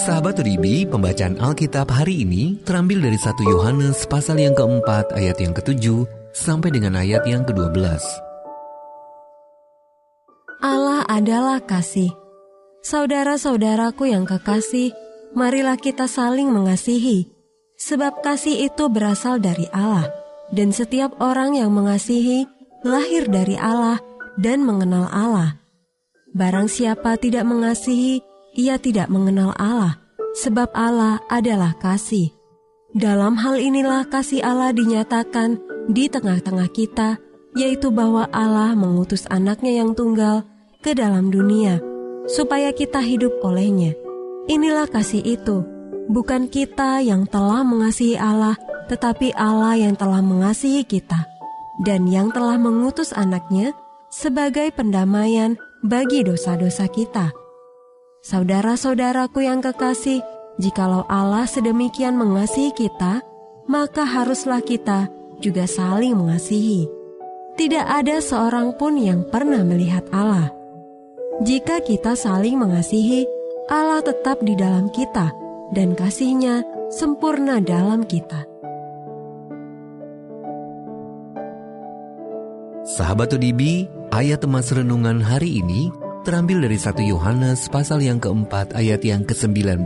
Sahabat Uribi, pembacaan Alkitab hari ini terambil dari 1 Yohanes pasal yang keempat ayat yang ke-7 sampai dengan ayat yang ke-12. Allah adalah kasih. Saudara-saudaraku yang kekasih, marilah kita saling mengasihi, sebab kasih itu berasal dari Allah, dan setiap orang yang mengasihi lahir dari Allah dan mengenal Allah. Barang siapa tidak mengasihi, ia tidak mengenal Allah, sebab Allah adalah kasih. Dalam hal inilah kasih Allah dinyatakan di tengah-tengah kita, yaitu bahwa Allah mengutus anaknya yang tunggal ke dalam dunia, supaya kita hidup olehnya. Inilah kasih itu, bukan kita yang telah mengasihi Allah, tetapi Allah yang telah mengasihi kita, dan yang telah mengutus anaknya sebagai pendamaian bagi dosa-dosa kita. Saudara-saudaraku yang kekasih, jikalau Allah sedemikian mengasihi kita, maka haruslah kita juga saling mengasihi. Tidak ada seorang pun yang pernah melihat Allah. Jika kita saling mengasihi, Allah tetap di dalam kita, dan kasih-Nya sempurna dalam kita. Sahabat Uribi, ayat temas renungan hari ini terambil dari 1 Yohanes pasal yang keempat ayat yang ke-19.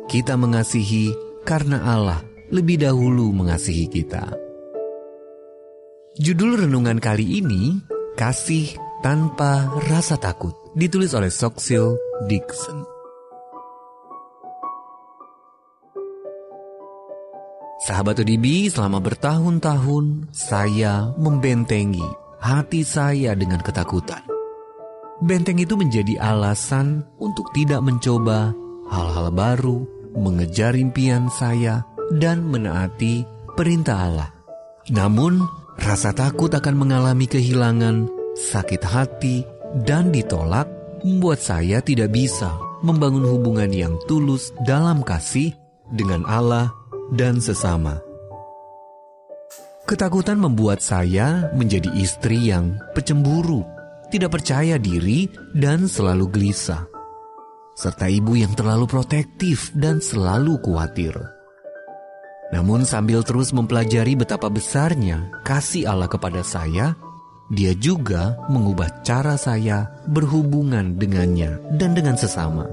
Kita mengasihi karena Allah lebih dahulu mengasihi kita. Judul renungan kali ini, Kasih Tanpa Rasa Takut, ditulis oleh Soxil Dixon. Sahabat Uribi, selama bertahun-tahun saya membentengi hati saya dengan ketakutan. Benteng itu menjadi alasan untuk tidak mencoba hal-hal baru, mengejar impian saya, dan menaati perintah Allah. Namun, rasa takut akan mengalami kehilangan, sakit hati, dan ditolak membuat saya tidak bisa membangun hubungan yang tulus dalam kasih dengan Allah dan sesama. Ketakutan membuat saya menjadi istri yang pecemburu, tidak percaya diri, dan selalu gelisah, serta ibu yang terlalu protektif dan selalu khawatir. Namun sambil terus mempelajari betapa besarnya kasih Allah kepada saya, Dia juga mengubah cara saya berhubungan dengannya dan dengan sesama.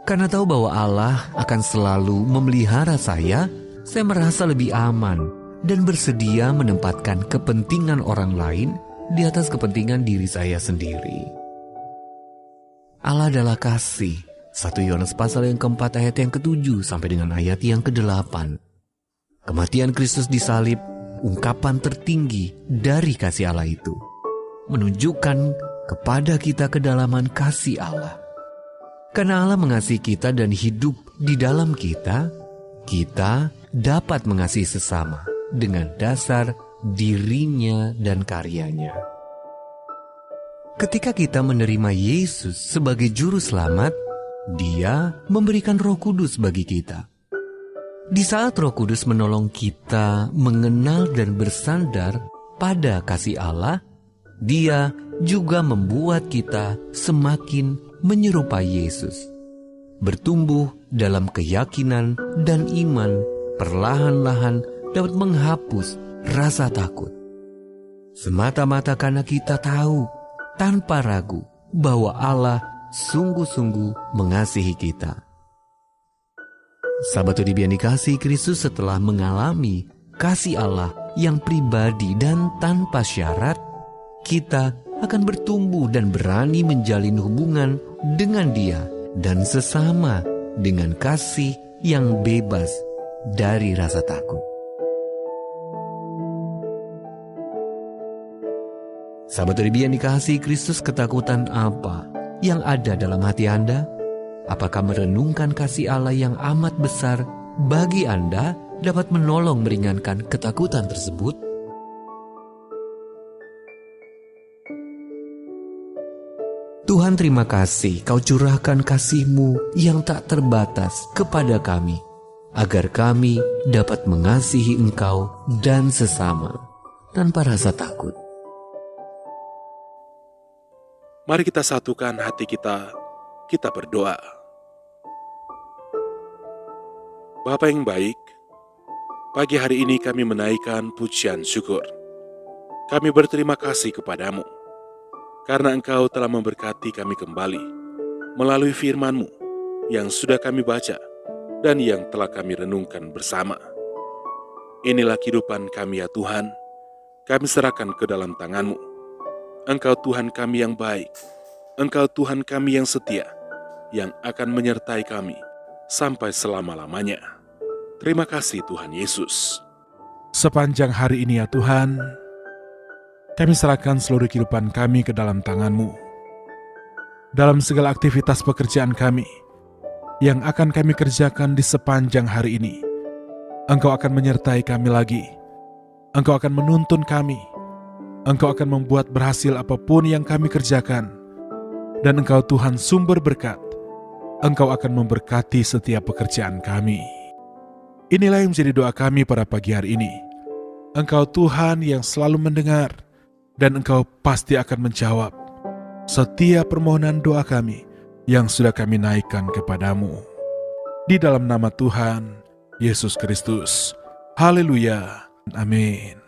Karena tahu bahwa Allah akan selalu memelihara saya merasa lebih aman dan bersedia menempatkan kepentingan orang lain di atas kepentingan diri saya sendiri. Allah adalah kasih. 1 Yohanes pasal yang keempat ayat yang ke-7 sampai dengan ayat yang ke-8. Kematian Kristus di salib, ungkapan tertinggi dari kasih Allah itu, menunjukkan kepada kita kedalaman kasih Allah. Karena Allah mengasihi kita dan hidup di dalam kita, kita dapat mengasihi sesama dengan dasar dirinya dan karyanya. Ketika kita menerima Yesus sebagai juru selamat, Dia memberikan Roh Kudus bagi kita. Di saat Roh Kudus menolong kita mengenal dan bersandar pada kasih Allah, Dia juga membuat kita semakin menyerupai Yesus, bertumbuh dalam keyakinan dan iman, perlahan-lahan dapat menghapus rasa takut. Semata-mata karena kita tahu tanpa ragu bahwa Allah sungguh-sungguh mengasihi kita. Sahabat Uribi yang dikasihi Kristus, setelah mengalami kasih Allah yang pribadi dan tanpa syarat, kita akan bertumbuh dan berani menjalin hubungan dengan Dia dan sesama dengan kasih yang bebas dari rasa takut. Sahabat Uribi yang dikasihi Kristus, ketakutan apa yang ada dalam hati Anda? Apakah merenungkan kasih Allah yang amat besar bagi Anda dapat menolong meringankan ketakutan tersebut? Tuhan, terima kasih Kau curahkan kasih-Mu yang tak terbatas kepada kami, agar kami dapat mengasihi Engkau dan sesama tanpa rasa takut. Mari kita satukan hati kita berdoa. Bapa yang baik, pagi hari ini kami menaikkan pujian syukur. Kami berterima kasih kepadamu, karena Engkau telah memberkati kami kembali melalui firman-Mu yang sudah kami baca dan yang telah kami renungkan bersama. Inilah kehidupan kami ya Tuhan, kami serahkan ke dalam tangan-Mu. Engkau Tuhan kami yang baik, Engkau Tuhan kami yang setia, yang akan menyertai kami sampai selama-lamanya. Terima kasih Tuhan Yesus. Sepanjang hari ini ya Tuhan, kami serahkan seluruh kehidupan kami ke dalam tangan-Mu. Dalam segala aktivitas pekerjaan kami yang akan kami kerjakan di sepanjang hari ini, Engkau akan menyertai kami lagi. Engkau akan menuntun kami. Engkau akan membuat berhasil apapun yang kami kerjakan. Dan Engkau Tuhan sumber berkat. Engkau akan memberkati setiap pekerjaan kami. Inilah yang menjadi doa kami pada pagi hari ini. Engkau Tuhan yang selalu mendengar, dan Engkau pasti akan menjawab setiap permohonan doa kami yang sudah kami naikkan kepadamu. Di dalam nama Tuhan Yesus Kristus. Haleluya. Amin.